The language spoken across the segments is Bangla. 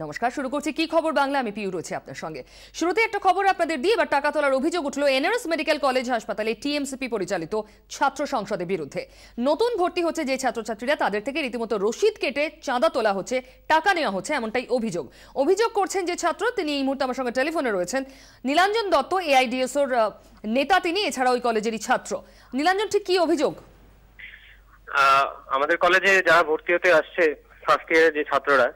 নমস্কার, শুরু করছি কি খবর বাংলা। আমি পিউ রয়েছে আপনার সঙ্গে। শুরুতে একটা খবর আপনাদের দিয়ে এবার টাকা তোলার অভিযোগ উঠল এনআরএস মেডিকেল কলেজ হাসপাতালে টিএমসিপি পরিচালিত ছাত্র সংসদের বিরুদ্ধে। নতুন ভর্তি হচ্ছে যে ছাত্রছাত্রীরা, তাদের থেকে রীতিমতো রসিদ কেটে চাঁদা তোলা হচ্ছে, টাকা নেওয়া হচ্ছে, এমনটাই অভিযোগ করছেন যে ছাত্র, তিনি এই মুহূর্তে আমার সঙ্গে টেলিফোনে রয়েছেন। নীলাঞ্জন দত্ত এআইডিএসওর নেতা তিনি, এছাড়া ওই কলেজেরই ছাত্র। নীলাঞ্জন, ঠিক কি অভিযোগ? আমাদের কলেজে যারা ভর্তি হতে আসছে ফার্স্ট ইয়ারের যে ছাত্ররা,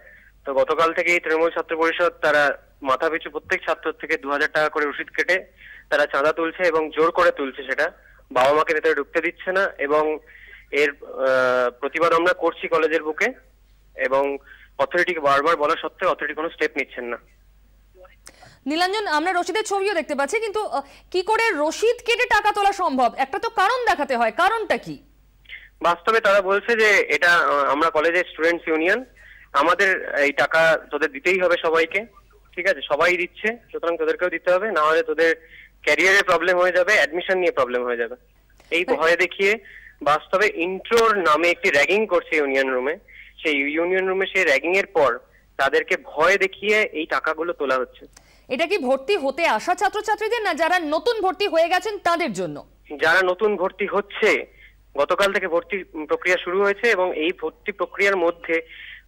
তো গতকাল থেকেই তৃণমূল ছাত্র পরিষদ তারা মাথাপিছু প্রত্যেক ছাত্র থেকে 2000 টাকা করে রসিদ কেটে তারা চাঁদা তুলছে এবং জোর করে তুলছে, সেটা বাবা মাকে ভেতরে ঢুকতে দিচ্ছে না। এবং এর প্রতিবাদ আমরা করছি কলেজের বুকে, এবং অথরিটিকে বারবার বলা সত্ত্বেও অথরিটি কোনো স্টেপ নিচ্ছেন না। নীলাঞ্জন, আমরা রসিদের ছবিও দেখতে পাচ্ছি, কিন্তু কি করে রসিদ কেটে টাকা তোলা সম্ভব? একটা তো কারণ দেখাতে হয়, কারণটা কি? বাস্তবে তারা বলছে যে এটা আমরা কলেজের স্টুডেন্টস ইউনিয়ন, আমাদের এই টাকা তোদের দিতেই হবে সবাইকে, ঠিক আছে, সবাই দিচ্ছে, সুতরাং তোদেরকেও দিতে হবে, না হলে তোদের ক্যারিয়ারে প্রবলেম হয়ে যাবে, অ্যাডমিশন নিয়ে প্রবলেম হয়ে যাবে। এই ভয় দেখিয়ে বাস্তবে ইন্ট্রোর নামে একটি র্যাগিং করছে ইউনিয়ন রুমে। সেই ইউনিয়ন রুমে সেই র্যাগিং এর পর তাদেরকে ভয় দেখিয়ে এই টাকাগুলো তোলা হচ্ছে। এটা কি ভর্তি হতে আসা ছাত্রছাত্রীদের, না যারা নতুন ভর্তি হয়ে গেছেন তাদের জন্য? যারা নতুন ভর্তি হচ্ছে, গতকাল থেকে ভর্তি প্রক্রিয়া শুরু হয়েছে, এবং এই ভর্তি প্রক্রিয়ার মধ্যে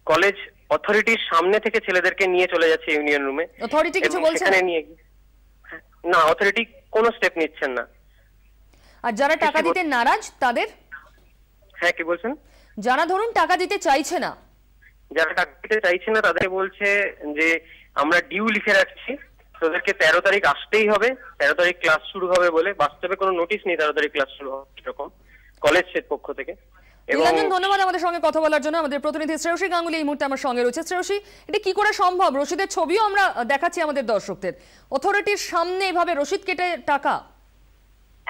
কলেজ অথরিটির সামনে থেকে ছেলেদেরকে নিয়ে চলে যাচ্ছে ইউনিয়ন রুমে। অথরিটি কিছু বলছে না, অথরিটি কোনো স্টেপ নিচ্ছেন না। আর যারা টাকা দিতে নারাজ তাদের? হ্যাঁ, কি বলছেন? যারা ধরুন টাকা দিতে চাইছে না, যারা টাকা দিতে চাইছে না তাদের বলছে যে আমরা ডিউ লিখে রাখছি, তোদেরকে 13 তারিখ আসতেই হবে, 13 তারিখ ক্লাস শুরু হবে বলে। বাস্তবে কোনো নোটিশ নেই 13 তারিখ ক্লাস শুরু হবে এরকম কলেজের পক্ষ থেকে। নীলাঞ্জন, ধন্যবাদ আমাদের সঙ্গে কথা বলার জন্য। আমাদের প্রতিনিধি শ্রেয়সী গাঙ্গুলি এই মুহূর্তে আমার সঙ্গে রয়েছে। শ্রেয়সী, এটা কি করে সম্ভব? রসিদের ছবিও আমরা দেখাচ্ছি আমাদের দর্শকদের, অথরিটির সামনে এভাবে রসিদ কেটে টাকা।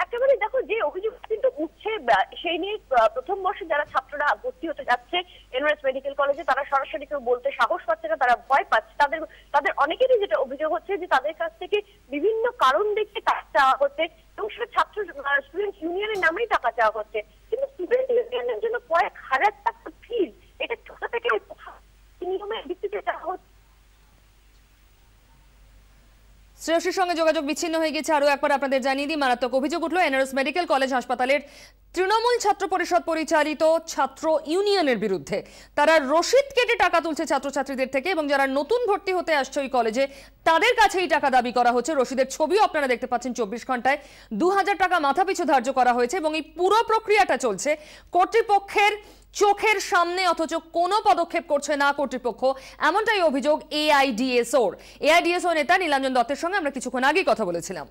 একেবারে দেখো, যে অভিযোগ কিন্তু উঠছে সেই নিয়ে প্রথম বর্ষে যারা ছাত্ররা ভর্তি হতে যাচ্ছে এনআরএস মেডিকেল কলেজে, তারা সরাসরি কেউ বলতে সাহস পাচ্ছে না, তারা ভয় পাচ্ছে। তাদের অনেকেরই যেটা অভিযোগ হচ্ছে যে তাদের কাছ থেকে বিভিন্ন কারণ দেখিয়ে টাকা চাওয়া হচ্ছে, এবং সেটা ছাত্র স্টুডেন্ট ইউনিয়নের নামেই টাকা চাওয়া হচ্ছে। কিন্তু স্টুডেন্ট ইউনিয়নের জন্য কয়েক হাজার টাকা ফিজ, এটা ছোট থেকে নিয়মের ভিত্তিতে চাওয়া হচ্ছে। শ্রেয়সীর সঙ্গে যোগাযোগ বিচ্ছিন্ন হয়ে গেছে। আরো একবার আপনাদের জানিয়ে দিই, মারাত্মক অভিযোগ উঠল এনআরএস মেডিকেল কলেজ হাসপাতালের তৃণমূল ছাত্র পরিষদ পরিচালিত ছাত্র ইউনিয়নের বিরুদ্ধে। তারা রসিদ কেটে টাকা তুলছে ছাত্রছাত্রীদের থেকে, এবং যারা নতুন ভর্তি হতে আসছে ওই কলেজে তাদের কাছেই টাকা দাবি করা হচ্ছে। রসিদের ছবিও আপনারা দেখতে পাচ্ছেন। 24 ঘন্টায় 2000 টাকা মাথাপিছু ধার্য করা হয়েছে, এবং এই পুরো প্রক্রিয়াটা চলছে কর্তৃপক্ষের চোখের সামনে, অথচ কোনো পদক্ষেপ করছে না কর্তৃপক্ষ, এমনটাই অভিযোগ এআইডিএসও নেতা নীলাঞ্জন দত্তের সঙ্গে আমরা কিছুক্ষণ আগেই কথা বলেছিলাম।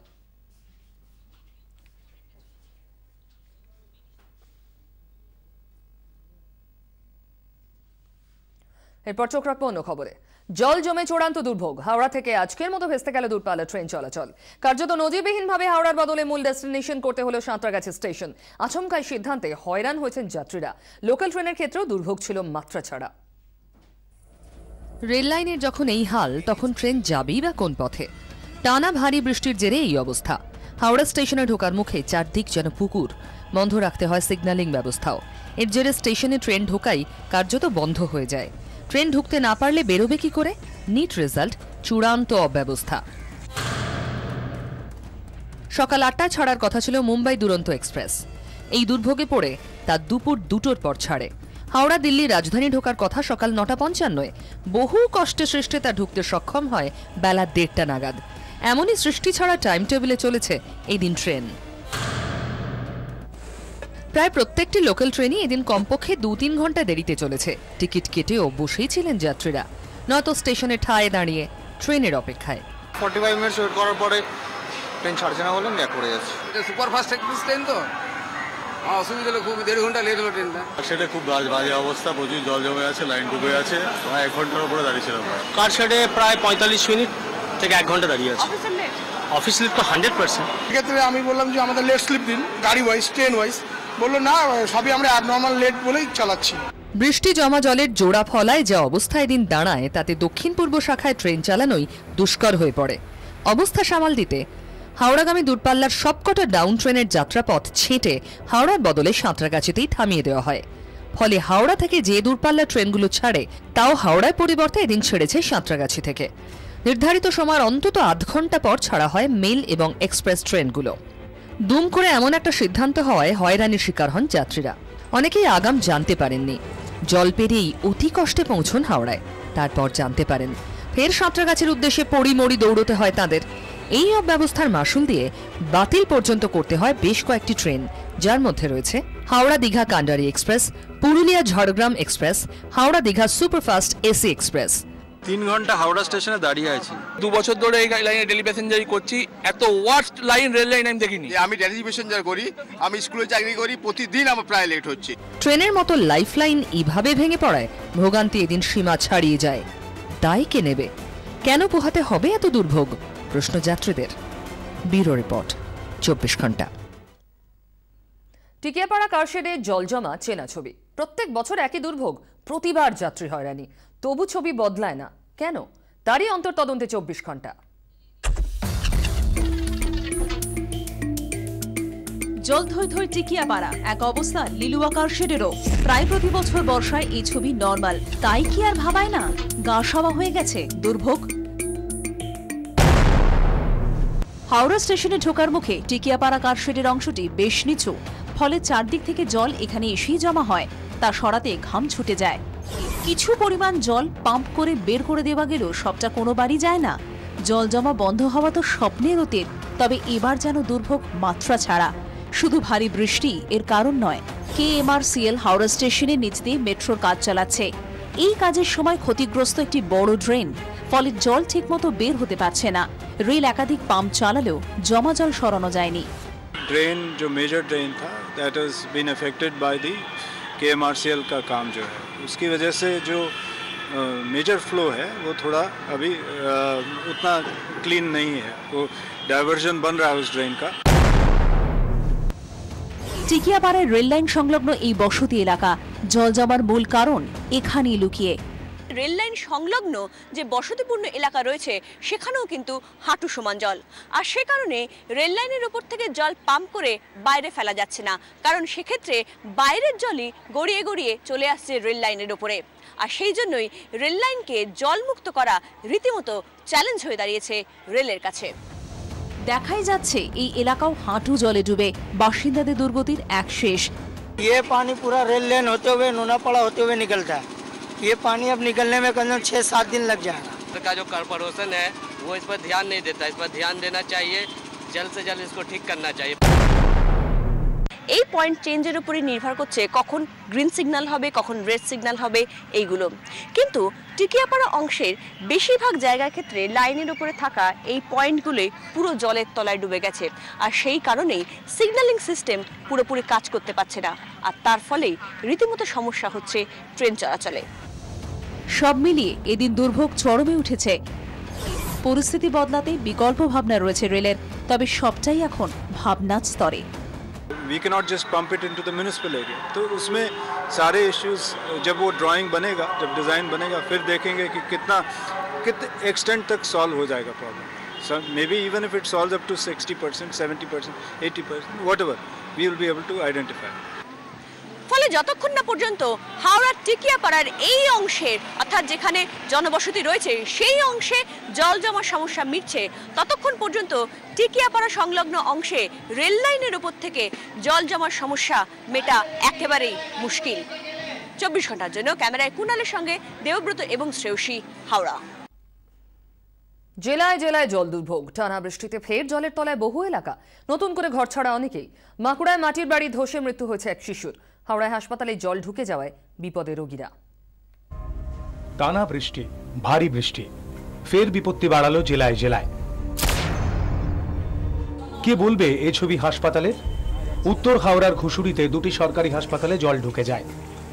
এরপর চোখ রাখবো অন্য খবরে। জল জমে চূড়ান্ত দুর্ভোগ। হাওড়া থেকে আজকের মতো ভেস্তে গেল দূরপাল্লা ট্রেন চলাচল। কার্যত নজিরবিহীনভাবে হাওড়ার বদলে মূল ডেস্টিনেশন করতে হলো সাঁতরাগাছি স্টেশন। আচমকাই সিদ্ধান্তে হয়রান হয়েছেন যাত্রীরা। লোকাল ট্রেনের ক্ষেত্রেও দুর্ভোগ ছিল মাত্রা ছাড়া। রেল লাইনের যখন এই হাল, তখন ট্রেন যাবেই বা কোন পথে? টানা ভারী বৃষ্টির জেরে এই অবস্থা। হাওড়া স্টেশনে ঢোকার মুখে চারদিক যেন পুকুর, বন্ধ রাখতে হয় সিগন্যালিং ব্যবস্থাও। এর জেরে স্টেশনে ট্রেন ঢোকাই কার্যত বন্ধ হয়ে যায়। ট্রেন ঢুকতে না পারলে বেরোবে কি করে? নিট রেজাল্ট, চূড়ান্ত অব্যবস্থা। সকাল 8টায় ছাড়ার কথা ছিল মুম্বাই দুরন্ত এক্সপ্রেস। এই দুর্ভোগে পড়ে তা দুপুর 2টোর পর ছাড়ে। হাওড়া দিল্লি রাজধানী ঢোকার কথা সকাল 9:55। বহু কষ্টে সৃষ্টে তা ঢুকতে সক্ষম হয় বেলা 1:30 নাগাদ। এমনই সৃষ্টি ছাড়া টাইম টেবিলে চলেছে এই দিন ট্রেন। প্রায় প্রত্যেকটি লোকাল ট্রেনই এদিন কমপক্ষে 2-3 ঘন্টা দেরিতে চলেছে। টিকিট কেটেও বসেই ছিলেন যাত্রীরা, নয়তো স্টেশনে ঠায় দাঁড়িয়ে ট্রেনের অপেক্ষায়। 45 মিনিট ওয়েট করার পরে ট্রেন ছাড়ছে না বলে ব্যাক করে যাচ্ছে। এটা সুপারফাস্ট এক্সপ্রেস ট্রেন, তো অসুবিধা হলো, খুব 1.5 ঘন্টা লেট হলো ট্রেনটা। সেটা খুব বাজে অবস্থা, প্রচুর জল জমে আছে, লাইন ডুবে আছে, প্রায় 1 ঘন্টার উপরে দাঁড়িয়েছিলাম। কার শেডে প্রায় 45 মিনিট থেকে 1 ঘন্টা দাঁড়িয়ে আছে। অফিস লিভ তো 100%। সেক্ষেত্রে আমি বললাম যে আমাদের লেট স্লিপ দিন, গাড়ি ওয়াইজ, ট্রেন ওয়াইজ। বললো না, সবই আমরা অ্যাবনর্মাল লেট বলেই চালাচ্ছি। বৃষ্টি জমা জলের জোড়া ফলায় যে অবস্থা এদিন দাঁড়ায়, তাতে দক্ষিণ পূর্ব শাখায় ট্রেন চালানোই দুষ্কর হয়ে পড়ে। অবস্থা সামাল দিতে হাওড়াগামী দূরপাল্লার সবকটা ডাউন ট্রেনের যাত্রাপথ ছেঁটে হাওড়ার বদলে সাঁতরাগাছিতেই থামিয়ে দেওয়া হয়। ফলে হাওড়া থেকে যে দূরপাল্লার ট্রেনগুলো ছাড়ে তাও হাওড়ায় পরিবর্তে এদিন ছেড়েছে সাঁতরাগাছি থেকে। নির্ধারিত সময়ের অন্তত আধ ঘন্টা পর ছাড়া হয় মেল এবং এক্সপ্রেস ট্রেনগুলো। দুম করে এমন একটা সিদ্ধান্ত হওয়ায় হয়রানির শিকার হন যাত্রীরা। অনেকেই আগাম জানতে পারেননি, জল পেরিয়েই অতি কষ্টে পৌঁছন হাওড়ায়। তারপর জানতে পারেন ফের সাঁতরাগাছির উদ্দেশ্যে পড়ি দৌড়তে হয় তাদের। এই অব্যবস্থার মাসুল দিয়ে বাতিল পর্যন্ত করতে হয় বেশ কয়েকটি ট্রেন, যার মধ্যে রয়েছে হাওড়া দীঘা কান্ডারি express, Purulia Jhargram express, Howrah Digha superfast AC express. 3 ঘন্টা হাওড়া স্টেশনে দাঁড়িয়ে আছি। 2 বছর ধরে এই লাইনে ডেলি প্যাসেঞ্জারি করছি, এত ওয়ার্স্ট লাইন রেল লাইন আমি দেখিনি। আমি ডেলি প্যাসেঞ্জার করি, আমি স্কুলে চাকরি করি, প্রতিদিন আমার প্রায় লেট হচ্ছে। ট্রেনের মতো লাইফলাইন এইভাবে ভেঙে পড়ায় ভোগান্তি এদিন সীমা ছাড়িয়ে যায়। দায় কে নেবে? কেন পোহাতে হবে এত দুর্ভোগ? প্রশ্ন যাত্রীদের। ব্যুরো রিপোর্ট, 24 ঘন্টা। টিকিয়াপাড়া কারশেডে জল জমা চেনা ছবি। প্রত্যেক বছর একই দুর্ভোগ, প্রতিবার যাত্রী হয়রানি, তবু ছবি বদলায় না কেন? তারই অন্তর্তদন্তে 24 ঘন্টা। জল থই থই টিকিয়াপাড়া, এক অবস্থা লিলুয়া কারশেডেরও। প্রায় প্রতি বছর বর্ষায় এই ছবি নর্মাল, তাই কি আর ভাবায় না গা সওয়া হয়ে গেছে দুর্ভোগ। হাওড়া স্টেশনে ঢোকার মুখে টিকিয়াপাড়া কারশেডের অংশটি বেশ নিচু, ফলে চারদিক থেকে জল এখানে এসেই জমা হয়। তা সরাতে ঘাম ছুটে যায়। কিছু পরিমাণ জল পাম্প করে বের করে দেওয়া গেলেও সবটা কোনোবারই যায় না। জল জমা বন্ধ হওয়া তো স্বপ্নের অতীত, তবে এবার যেন দুর্ভোগ মাত্রা ছাড়া। শুধু ভারী বৃষ্টি এর কারণ নয়, KMRCL হাওড়া স্টেশনের নিচ দিয়ে মেট্রোর কাজ চালাচ্ছে। এই কাজের সময় ক্ষতিগ্রস্ত একটি বড় ড্রেন, ফলে জল ঠিকমতো বের হতে পারছে না। রেল একাধিক পাম্প চালালেও জমা জল সরানো যায়নি। ड्रेन जो मेजर ड्रेन था that has been affected by the KMRCL का काम जो है, उसकी वजह से जो मेजर फ्लो है वो थोड़ा अभी उतना क्लीन नहीं है, वो डाइवर्जन बन रहा है उस ड्रेन का। টিকিয়াপাড়ার রেল লাইন সংলগ্ন এই বসতি এলাকা, জল জমার মূল কারণ এখানেই লুকিয়ে। রেল লাইন সংলগ্ন যে বসতিপূর্ণ এলাকা রয়েছে সেখানেও কিন্তু হাঁটু সমান জল, আর সে কারণে রেল লাইনের উপর থেকে জল পাম্প করে বাইরে ফেলা যাচ্ছে না, কারণ সেক্ষেত্রে বাইরের জলই গড়িয়ে গড়িয়ে চলে আসছে রেল লাইনের উপরে। আর সেই জন্যই রেল লাইনকে জলমুক্ত করা রীতিমতো চ্যালেঞ্জ হয়ে দাঁড়িয়েছে রেলের কাছে। দেখাই যাচ্ছে এই এলাকাও হাঁটু জলে ডুবে, বাসিন্দাদের দুর্গতির এক শেষ। ये पानी पूरा रेल लाइन होते हुए नूनापाड़ा होते हुए निकलता है। ये पानी अब निकलने में कम से कम 6-7 दिन लग जाएगा। का जो कॉर्पोरेशन है वो इस पर ध्यान नहीं देता, इस पर ध्यान देना चाहिए, जल्द से जल्द इसको ठीक करना चाहिए। এই পয়েন্ট চেঞ্জের উপরে নির্ভর করছে কখন গ্রিন সিগন্যাল হবে, কখন রেড সিগন্যাল হবে এইগুলো। কিন্তু টিকিয়াপাড়া অংশের বেশিরভাগ জায়গার ক্ষেত্রে লাইনের উপরে থাকা এই পয়েন্টগুলোই পুরো জলের তলায় ডুবে গেছে, আর সেই কারণেই সিগন্যালিং সিস্টেম পুরোপুরি কাজ করতে পারছে না, আর তার ফলেই রীতিমতো সমস্যা হচ্ছে ট্রেন চলাচলে। সব মিলিয়ে এদিন দুর্ভোগ চরমে উঠেছে। পরিস্থিতি বদলাতে বিকল্প ভাবনা রয়েছে রেলের, তবে সবটাই এখন ভাবনার স্তরে। We cannot just pump it into the municipal area. तो उसमें सारे issues जब वो drawing बनेगा, जब डिज़ाइन बनेगा, फिर देखेंगे कि कितने एक्सटेंट तक सॉल्व हो जाएगा problem. So maybe even if it solves up to 60%, 70%, 80%, whatever, we will be able to identify. ফলে যতক্ষণ না পর্যন্ত হাওড়ার টিকিয়াপাড়ার এই অংশের, অর্থাৎ যেখানে জনবসতি রয়েছে সেই অংশে জল জমার সমস্যা মিটছে, ততক্ষণ পর্যন্ত টিকিয়াপাড়া সংলগ্ন অংশে রেল লাইনের উপর থেকে জল জমার সমস্যা মেটা একেবারেই মুশকিল। 24 ঘন্টার জন্য ক্যামেরায় কুণালের সঙ্গে দেবব্রত এবং শ্রেয়সী, হাওড়া। জেলায় জেলায় জল দুর্ভোগ, টানা বৃষ্টিতে ফের জলের তলায় বহু এলাকা, নতুন করে ঘর ছাড়া অনেকেই। বাঁকুড়ায় মাটির বাড়ি ধসে মৃত্যু হয়েছে এক শিশুর। হাওড়ায় হাসপাতালে জল ঢুকে যাওয়ায় বিপদে রোগীরা। টানা বৃষ্টি, ভারী বৃষ্টি ফের বিপত্তি বাড়ালো জেলায় জেলায়। কে বলবে এই ছবি হাসপাতালের? উত্তর হাওড়ার ঘুষুরিতে দুটি সরকারি হাসপাতালে জল ঢুকে যায়।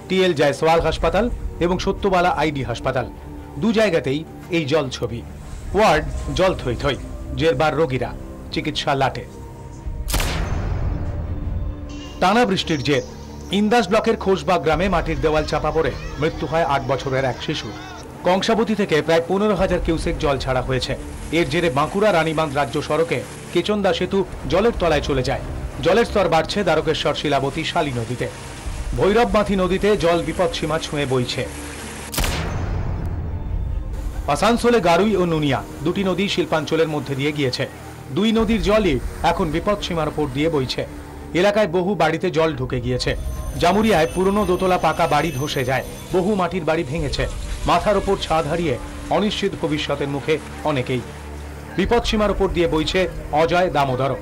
TL জয়সওয়াল হাসপাতাল এবং সত্যবালা ID হাসপাতাল, দু জায়গাতেই এই জল ছবি। ওয়ার্ড জল থই থই, জেরবার রোগীরা, চিকিৎসা লাটে। টানা বৃষ্টির জের ইন্দাস ব্লকের খোসবাগ গ্রামে মাটির দেওয়াল চাপা পড়ে মৃত্যু হয় 8 বছরের এক শিশু। কংসাবতী থেকে প্রায় 15,000 কিউসেক জল ছাড়া হয়েছে। এর জেরে বাঁকুড়া রানীবাঁধ রাজ্য সড়কে কেচন্দা সেতু জলের তলায় চলে যায়। জলের স্তর বাড়ছে দ্বারকেশ্বর, শিলাবতী, শালী নদীতে। ভৈরববাঁধি নদীতে জল বিপদসীমা ছুঁয়ে বইছে। আসানসোলে গারুই ও নুনিয়া দুটি নদী শিল্পাঞ্চলের মধ্যে দিয়ে গিয়েছে। দুই নদীর জলই এখন বিপদসীমার উপর দিয়ে বইছে। এলাকায় বহু বাড়িতে জল ঢুকে গিয়েছে। জামুরিয়ায় পুরনো দোতলা পাকা বাড়ি ধসে যায়, বহু মাটির বাড়ি ভেঙেছে। মাথার ওপর ছাদ হারিয়ে অনিশ্চিত ভবিষ্যতের মুখে অনেকেই। বিপদসীমার উপর দিয়ে বইছে অজয় দামোদর।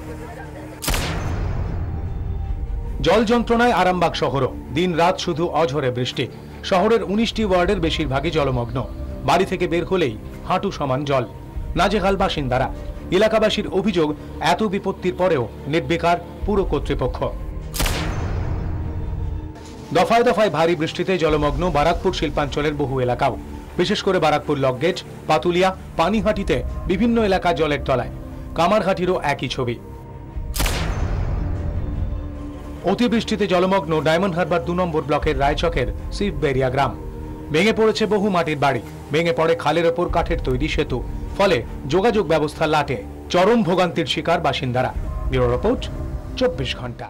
জল যন্ত্রণায় আরামবাগ শহরও। দিন রাত শুধু অঝরে বৃষ্টি। শহরের 19টি ওয়ার্ডের বেশিরভাগই জলমগ্ন। বাড়ি থেকে বের হলেই হাঁটু সমান জল। নাজেহাল বাসিন্দারা। এলাকাবাসীর অভিযোগ, এত বিপত্তির পরেও নির্বিকার পুর কর্তৃপক্ষ। দফায় দফায় ভারী বৃষ্টিতে জলমগ্ন বারাকপুর শিল্পাঞ্চলের বহু এলাকাও। বিশেষ করে বারাকপুর লকগেট, পাতুলিয়া, পানিহাটিতে বিভিন্ন এলাকা জলের তলায়। কামারহাটিরও একই ছবি। অতিবৃষ্টিতে জলমগ্ন ডায়মন্ড হারবার 2 নম্বর ব্লকের রায়চকের শিববেরিয়া গ্রাম। ভেঙে পড়েছে বহু মাটির বাড়ি। ভেঙে পড়ে খালের ওপর কাঠের তৈরি সেতু। ফলে যোগাযোগ ব্যবস্থা লাটে। চরম ভোগান্তির শিকার বাসিন্দারা। ব্যুরো রিপোর্ট, 24 ঘন্টা।